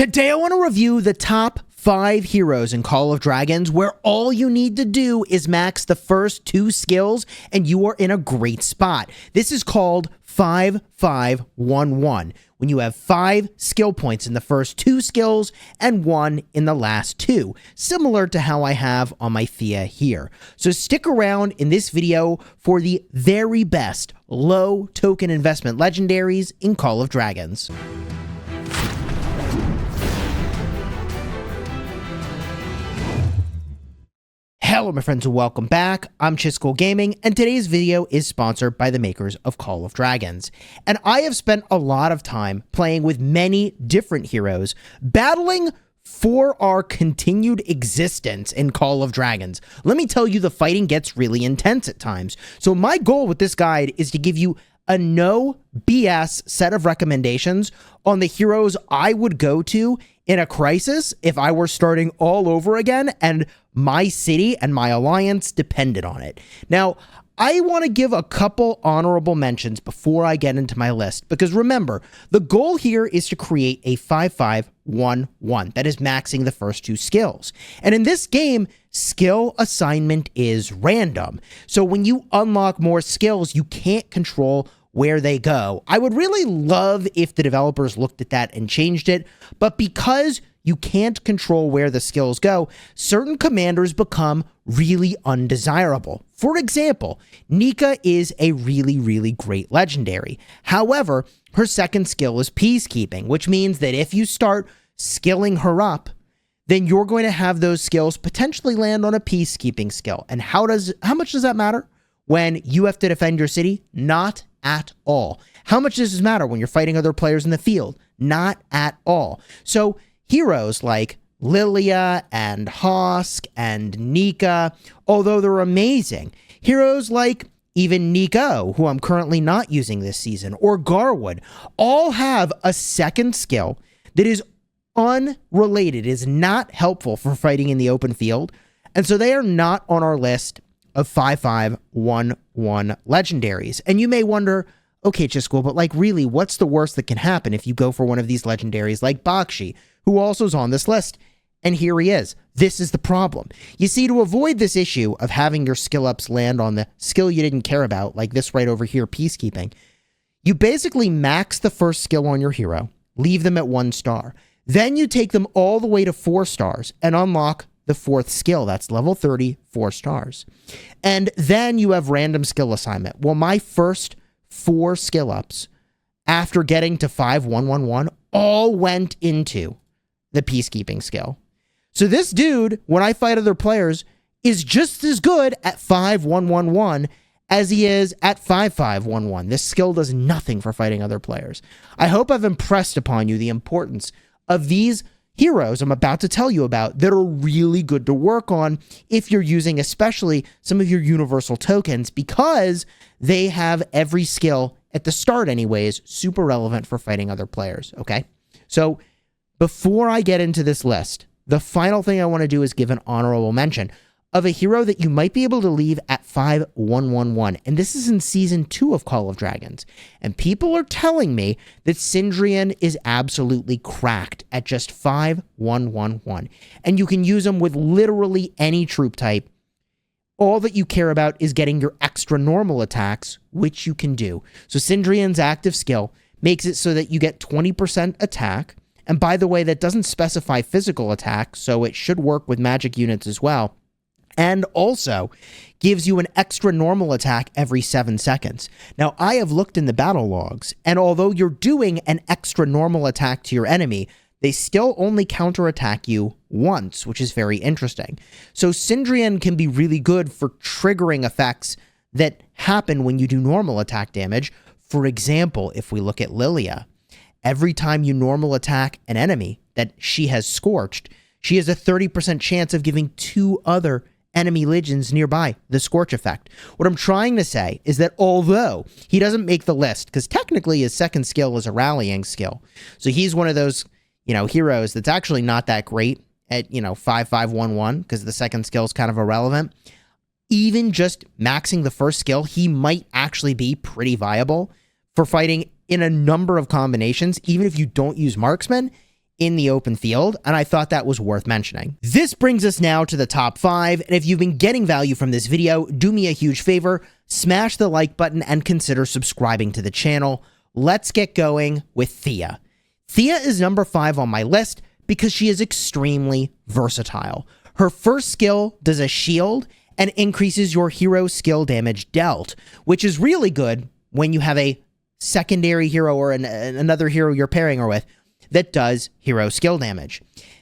Today I want to review the top 5 heroes in Call of Dragons where all you need to do is max the first 2 skills and you are in a great spot. This is called 5-5-1-1, when you have 5 skill points in the first 2 skills and 1 in the last 2, similar to how I have on my Thea here. So stick around in this video for the very best low token investment legendaries in Call of Dragons. Hello my friends and welcome back. I'm Chisgule Gaming and today's video is sponsored by the makers of Call of Dragons. And I have spent a lot of time playing with many different heroes, battling for our continued existence in Call of Dragons. Let me tell you, the fighting gets really intense at times. So my goal with this guide is to give you a no BS set of recommendations on the heroes I would go to in a crisis if I were starting all over again and my city and my alliance depended on it. Now, I want to give a couple honorable mentions before I get into my list, because remember, the goal here is to create a 5-5-1-1 that is maxing the first 2 skills. And in this game, skill assignment is random. So when you unlock more skills, you can't control where they go. I would really love if the developers looked at that and changed it, but because you can't control where the skills go, certain commanders become really undesirable. For example, Nika is a really great legendary. However, her second skill is peacekeeping, which means that if you start skilling her up, then you're going to have those skills potentially land on a peacekeeping skill. And how much does that matter when you have to defend your city? Not at all. How much does this matter when you're fighting other players in the field? Not at all. So heroes like Lilia and Hosk and Nika, although they're amazing, heroes like even Nico, who I'm currently not using this season, or Garwood, all have a second skill that is unrelated, is not helpful for fighting in the open field, and so they are not on our list of 5-5-1-1 legendaries. And you may wonder, okay, Chisgule, but like really, what's the worst that can happen if you go for one of these legendaries like Bakshi, who also is on this list? And here he is. This is the problem. You see, to avoid this issue of having your skill ups land on the skill you didn't care about, like this right over here, peacekeeping, you basically max the first skill on your hero, leave them at 1 star. Then you take them all the way to 4 stars and unlock the 4th skill. That's level 30, 4 stars. And then you have random skill assignment. Well, my first 4 skill ups after getting to 5-1-1-1 all went into the peacekeeping skill. So this dude, when I fight other players, is just as good at 5-1-1-1 as he is at 5-5-1-1. This skill does nothing for fighting other players. I hope I've impressed upon you the importance of these heroes I'm about to tell you about that are really good to work on if you're using especially some of your universal tokens, because they have every skill at the start anyways, super relevant for fighting other players, okay? So before I get into this list, the final thing I want to do is give an honorable mention of a hero that you might be able to leave at 5-1-1-1. And this is in Season 2 of Call of Dragons. And people are telling me that Syndrian is absolutely cracked at just 5-1-1-1. And you can use him with literally any troop type. All that you care about is getting your extra normal attacks, which you can do. So Syndrian's active skill makes it so that you get 20% attack. And by the way, that doesn't specify physical attack, so it should work with magic units as well. And also gives you an extra normal attack every 7 seconds. Now, I have looked in the battle logs, and although you're doing an extra normal attack to your enemy, they still only counterattack you once, which is very interesting. So Syndrian can be really good for triggering effects that happen when you do normal attack damage. For example, if we look at Lilia, every time you normal attack an enemy that she has scorched, she has a 30% chance of giving 2 other enemy legions nearby the scorch effect. What I'm trying to say is that although he doesn't make the list, because technically his second skill is a rallying skill, so he's one of those, heroes that's actually not that great at, 5-5-1-1, because the second skill is kind of irrelevant. Even just maxing the first skill, he might actually be pretty viable for fighting in a number of combinations. Even if you don't use marksman, in the open field, and I thought that was worth mentioning. This brings us now to the top 5, and if you've been getting value from this video, do me a huge favor, smash the like button and consider subscribing to the channel. Let's get going with Thea. Thea is number 5 on my list because she is extremely versatile. Her first skill does a shield and increases your hero skill damage dealt, which is really good when you have a secondary hero or another hero you're pairing her with that does hero skill damage.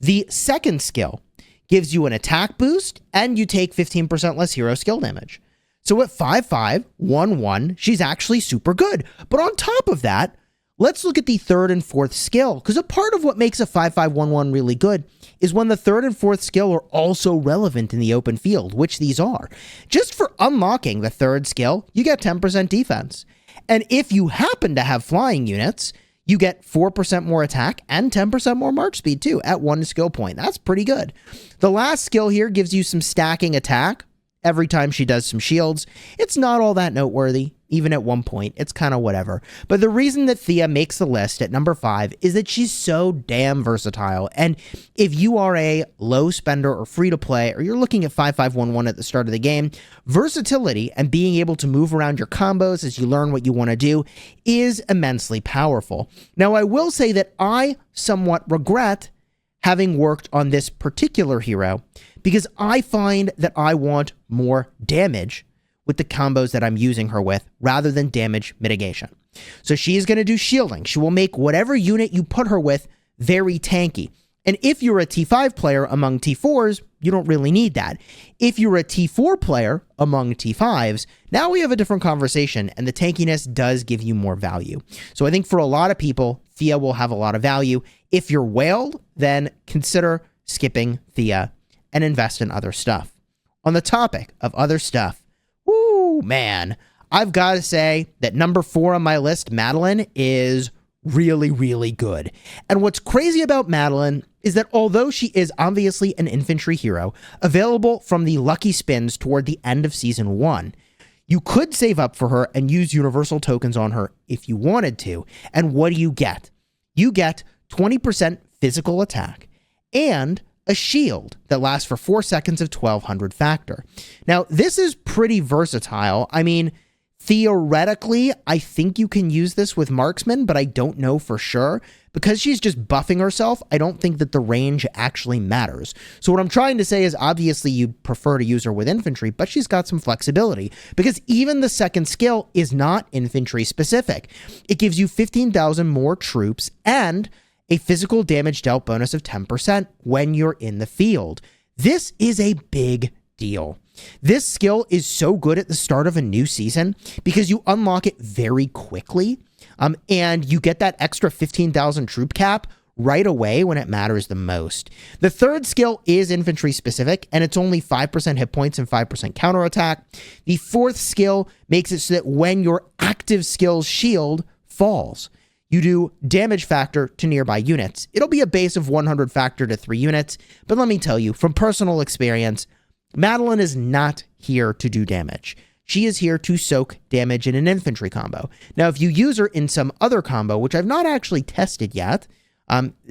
The second skill gives you an attack boost and you take 15% less hero skill damage. So at 5'5", 1'1", she's actually super good. But on top of that, let's look at the third and fourth skill, because a part of what makes a 5'5", 1'1" really good is when the third and fourth skill are also relevant in the open field, which these are. Just for unlocking the third skill, you get 10% defense. And if you happen to have flying units, you get 4% more attack and 10% more march speed too at 1 skill point. That's pretty good. The last skill here gives you some stacking attack every time she does some shields. It's not all that noteworthy. Even at 1 point, it's kind of whatever. But the reason that Thea makes the list at number 5 is that she's so damn versatile. And if you are a low spender or free to play, or you're looking at 5'5", at the start of the game, versatility and being able to move around your combos as you learn what you want to do is immensely powerful. Now, I will say that I somewhat regret having worked on this particular hero because I find that I want more damage with the combos that I'm using her with rather than damage mitigation. So she is going to do shielding. She will make whatever unit you put her with very tanky. And if you're a T5 player among T4s, you don't really need that. If you're a T4 player among T5s, now we have a different conversation, and the tankiness does give you more value. So I think for a lot of people, Thea will have a lot of value. If you're whaled, then consider skipping Thea and invest in other stuff. On the topic of other stuff, man, I've got to say that number 4 on my list, Madeline, is really, really good. And what's crazy about Madeline is that although she is obviously an infantry hero, available from the lucky spins toward the end of Season 1, you could save up for her and use universal tokens on her if you wanted to. And what do you get? You get 20% physical attack and a shield that lasts for 4 seconds of 1200 factor. Now, this is pretty versatile. I mean, theoretically, I think you can use this with marksman, but I don't know for sure. Because she's just buffing herself, I don't think that the range actually matters. So what I'm trying to say is obviously you'd prefer to use her with infantry, but she's got some flexibility because even the second skill is not infantry specific. It gives you 15,000 more troops and a physical damage dealt bonus of 10% when you're in the field. This is a big deal. This skill is so good at the start of a new season because you unlock it very quickly, and you get that extra 15,000 troop cap right away when it matters the most. The third skill is infantry specific, and it's only 5% hit points and 5% counterattack. The fourth skill makes it so that when your active skill's shield falls, you do damage factor to nearby units. It'll be a base of 100 factor to 3 units, but let me tell you, from personal experience, Madeline is not here to do damage. She is here to soak damage in an infantry combo. Now, if you use her in some other combo, which I've not actually tested yet,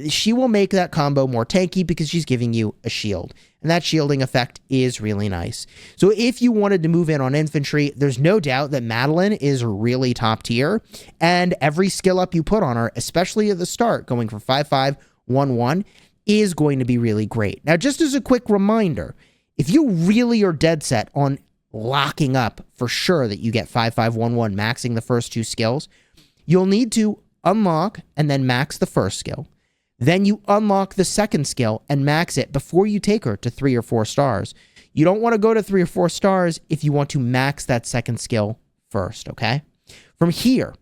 she will make that combo more tanky because she's giving you a shield. And that shielding effect is really nice. So if you wanted to move in on infantry, there's no doubt that Madeline is really top tier. And every skill up you put on her, especially at the start, going from 5'5", 1'1", is going to be really great. Now, just as a quick reminder, if you really are dead set on locking up for sure that you get 5'5", 1'1", maxing the first 2 skills, you'll need to unlock and then max the first skill. Then you unlock the second skill and max it before you take her to 3 or 4 stars. You don't want to go to 3 or 4 stars if you want to max that second skill first, okay? From here,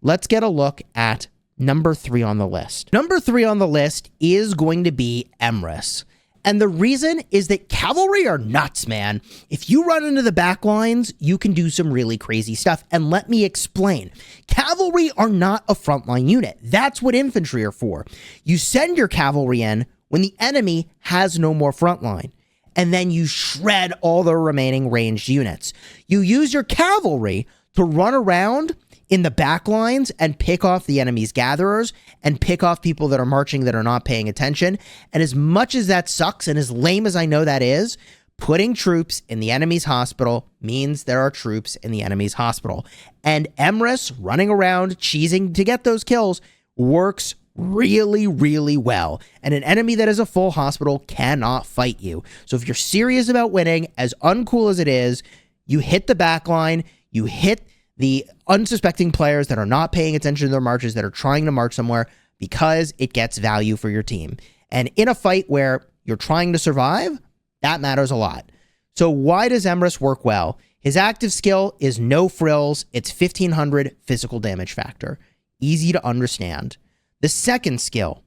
let's get a look at number 3 on the list. Number 3 on the list is going to be Emrys. And the reason is that cavalry are nuts, man. If you run into the back lines, you can do some really crazy stuff. And let me explain. Cavalry are not a frontline unit. That's what infantry are for. You send your cavalry in when the enemy has no more frontline, and then you shred all the remaining ranged units. You use your cavalry to run around in the back lines and pick off the enemy's gatherers and pick off people that are marching that are not paying attention. And as much as that sucks and as lame as I know that is, putting troops in the enemy's hospital means there are troops in the enemy's hospital. And Emrys running around cheesing to get those kills works really, really well. And an enemy that is a full hospital cannot fight you. So if you're serious about winning, as uncool as it is, you hit the back line, you hit the unsuspecting players that are not paying attention to their marches, that are trying to march somewhere, because it gets value for your team. And in a fight where you're trying to survive, that matters a lot. So why does Emrys work well? His active skill is no frills. It's 1500 physical damage factor. Easy to understand. The second skill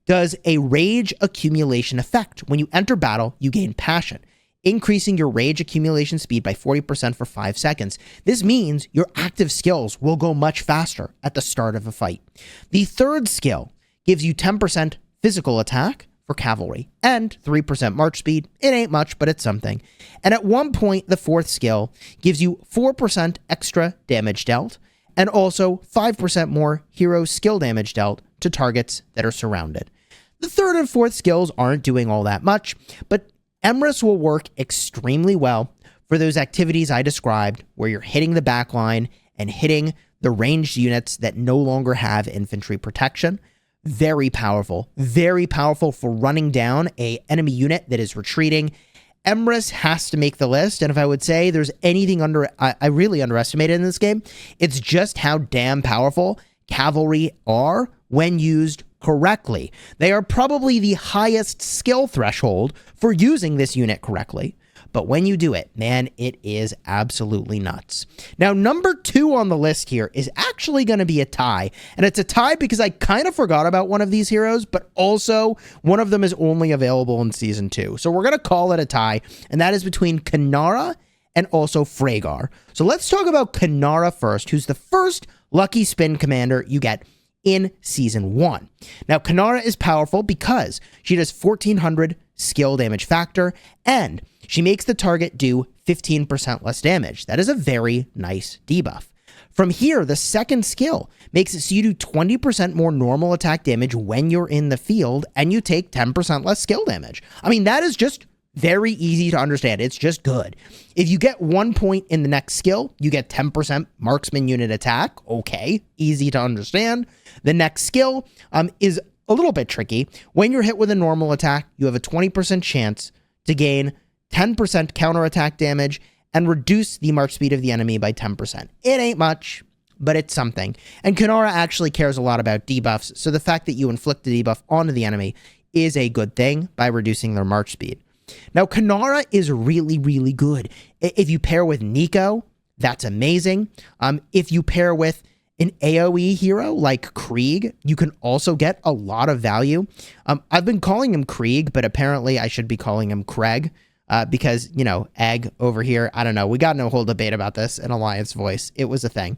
does a rage accumulation effect. When you enter battle, you gain passion, increasing your rage accumulation speed by 40% for 5 seconds. This means your active skills will go much faster at the start of a fight. The third skill gives you 10% physical attack for cavalry and 3% march speed. It ain't much, but it's something. And at one point, the fourth skill gives you 4% extra damage dealt and also 5% more hero skill damage dealt to targets that are surrounded. The third and fourth skills aren't doing all that much, but Emrys will work extremely well for those activities I described where you're hitting the back line and hitting the ranged units that no longer have infantry protection. Very powerful for running down an enemy unit that is retreating. Emrys has to make the list, and if I would say there's anything I really underestimated in this game, it's just how damn powerful cavalry are when used correctly. They are probably the highest skill threshold for using this unit correctly. But when you do it, man, it is absolutely nuts. Now, number 2 on the list here is actually going to be a tie. And it's a tie because I kind of forgot about one of these heroes, but also one of them is only available in Season 2. So we're going to call it a tie, and that is between Kanara and also Freygar. So let's talk about Kanara first, who's the first lucky spin commander you get in Season 1. Now, Kanara is powerful because she does 1400 skill damage factor, and she makes the target do 15% less damage. That is a very nice debuff. From here, the second skill makes it so you do 20% more normal attack damage when you're in the field, and you take 10% less skill damage. I mean, that is just very easy to understand. It's just good. If you get 1 point in the next skill, you get 10% marksman unit attack. Okay, easy to understand. The next skill is a little bit tricky. When you're hit with a normal attack, you have a 20% chance to gain 10% counterattack damage and reduce the march speed of the enemy by 10%. It ain't much, but it's something. And Kanara actually cares a lot about debuffs, so the fact that you inflict the debuff onto the enemy is a good thing by reducing their march speed. Now, Kanara is really, really good. If you pair with Nico, that's amazing. If you pair with an AoE hero like Krieg, you can also get a lot of value. I've been calling him Krieg, but apparently I should be calling him Craig because, you know, egg over here. I don't know. We got no whole debate about this in Alliance Voice. It was a thing.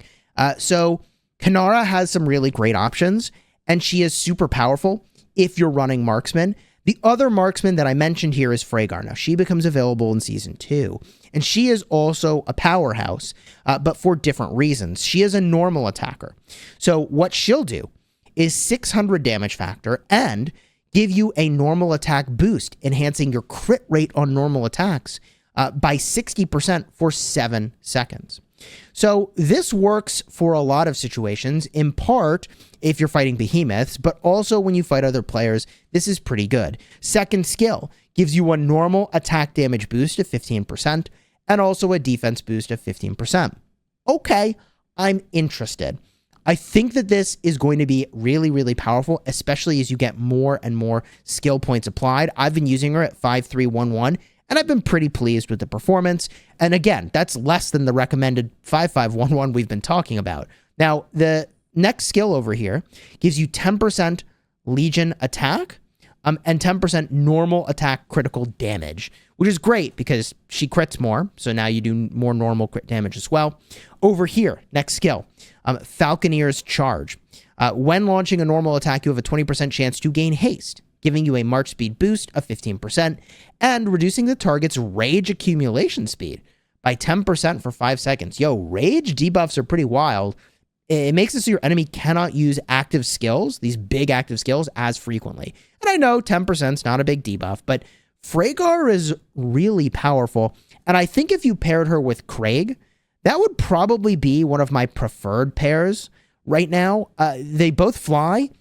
So Kanara has some really great options, and she is super powerful if you're running marksman. The other marksman that I mentioned here is Freygar. Now, she becomes available in Season 2, and she is also a powerhouse, but for different reasons. She is a normal attacker. So what she'll do is 600 damage factor and give you a normal attack boost, enhancing your crit rate on normal attacks by 60% for 7 seconds. So this works for a lot of situations, in part if you're fighting behemoths, but also when you fight other players, this is pretty good. Second skill gives you a normal attack damage boost of 15% and also a defense boost of 15%. Okay, I'm interested. I think that this is going to be really, really powerful, especially as you get more and more skill points applied. I've been using her at 5311, and I've been pretty pleased with the performance. And again, that's less than the recommended 5511 we've been talking about. Now, the next skill over here gives you 10% Legion attack and 10% normal attack critical damage, which is great because she crits more. So now you do more normal crit damage as well. Over here, next skill, Falconeer's Charge. When launching a normal attack, you have a 20% chance to gain haste, giving you a march speed boost of 15% and reducing the target's rage accumulation speed by 10% for 5 seconds. Yo, rage debuffs are pretty wild. it makes it so your enemy cannot use active skills, these big active skills, as frequently. And I know 10% is not a big debuff, but Freygar is really powerful. And I think if you paired her with Craig, that would probably be one of my preferred pairs right now. They both fly,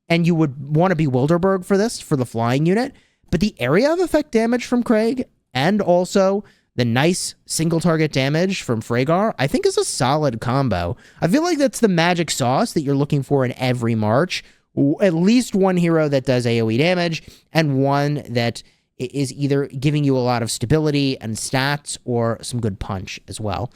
and you would want to be Wilderberg for this, for the flying unit. But the area of effect damage from Craig, and also the nice single target damage from Freygar, I think is a solid combo. I feel like that's the magic sauce that you're looking for in every March. At least one hero that does AoE damage, and one that is either giving you a lot of stability and stats or some good punch as well.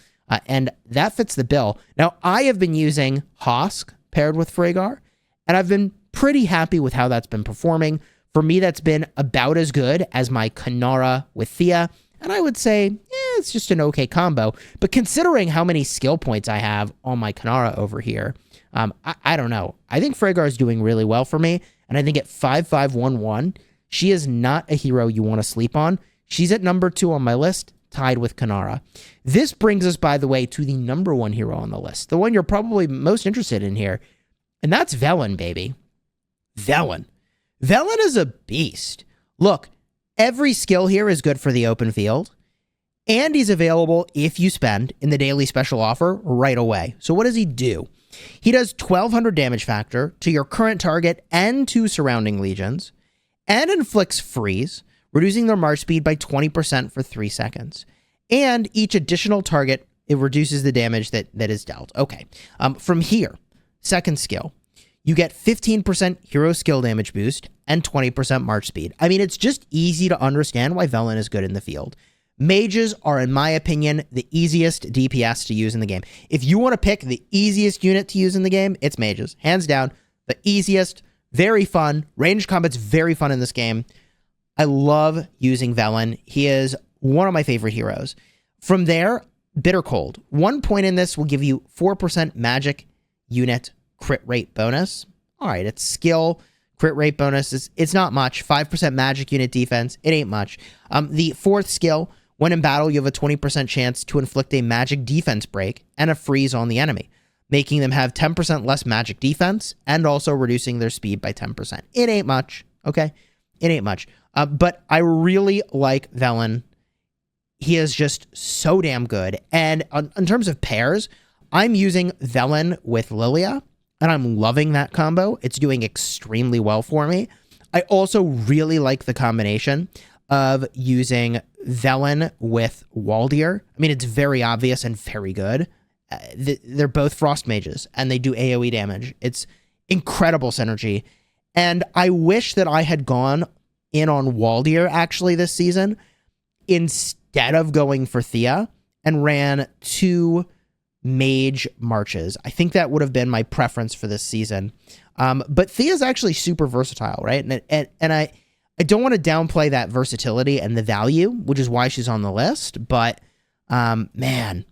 And that fits the bill. Now, I have been using Hosk paired with Freygar, and I've been pretty happy with how that's been performing. For me, that's been about as good as my Kanara with Thea, and I would say, it's just an okay combo. But considering how many skill points I have on my Kanara over here, I don't know. I think Freygar is doing really well for me, and I think at 5511, she is not a hero you want to sleep on. She's at number 2 on my list, tied with Kanara. This brings us, by the way, to the number 1 hero on the list, the one you're probably most interested in here, and that's Velen, baby. Velen. Velen is a beast. Look, every skill here is good for the open field, and he's available if you spend in the daily special offer right away. So what does he do? He does 1200 damage factor to your current target and 2 surrounding legions, and inflicts freeze, reducing their march speed by 20% for 3 seconds. And each additional target, it reduces the damage that is dealt. Okay, from here, second skill, you get 15% hero skill damage boost and 20% march speed. I mean, it's just easy to understand why Velen is good in the field. Mages are, in my opinion, the easiest DPS to use in the game. If you want to pick the easiest unit to use in the game, it's mages. Hands down, the easiest, very fun. Ranged combat's very fun in this game. I love using Velen. He is one of my favorite heroes. From there, Bitter Cold. 1 point in this will give you 4% magic unit crit rate bonus. All right, it's skill. Crit rate bonus, it's not much. 5% magic unit defense, it ain't much. The fourth skill, when in battle, you have a 20% chance to inflict a magic defense break and a freeze on the enemy, making them have 10% less magic defense and also reducing their speed by 10%. It ain't much, okay? It ain't much. But I really like Velen. He is just so damn good. And in terms of pairs, I'm using Velen with Lilia, and I'm loving that combo. It's doing extremely well for me. I also really like the combination of using Velen with Waldir. I mean, it's very obvious and very good. They're both frost mages, and they do AoE damage. It's incredible synergy. And I wish that I had gone in on Waldir, actually, this season, instead of going for Thea, and ran 2 mage marches. I think that would have been my preference for this season. But Thea's actually super versatile, right? And I don't want to downplay that versatility and the value, which is why she's on the list. But, man,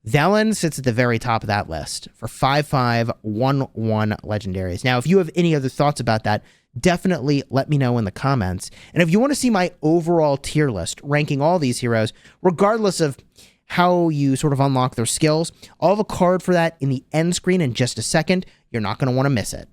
Velen sits at the very top of that list for 5511 legendaries. Now, if you have any other thoughts about that, definitely let me know in the comments. And if you want to see my overall tier list, ranking all these heroes, regardless of how you sort of unlock their skills, I'll have a card for that in the end screen in just a second. You're not going to want to miss it.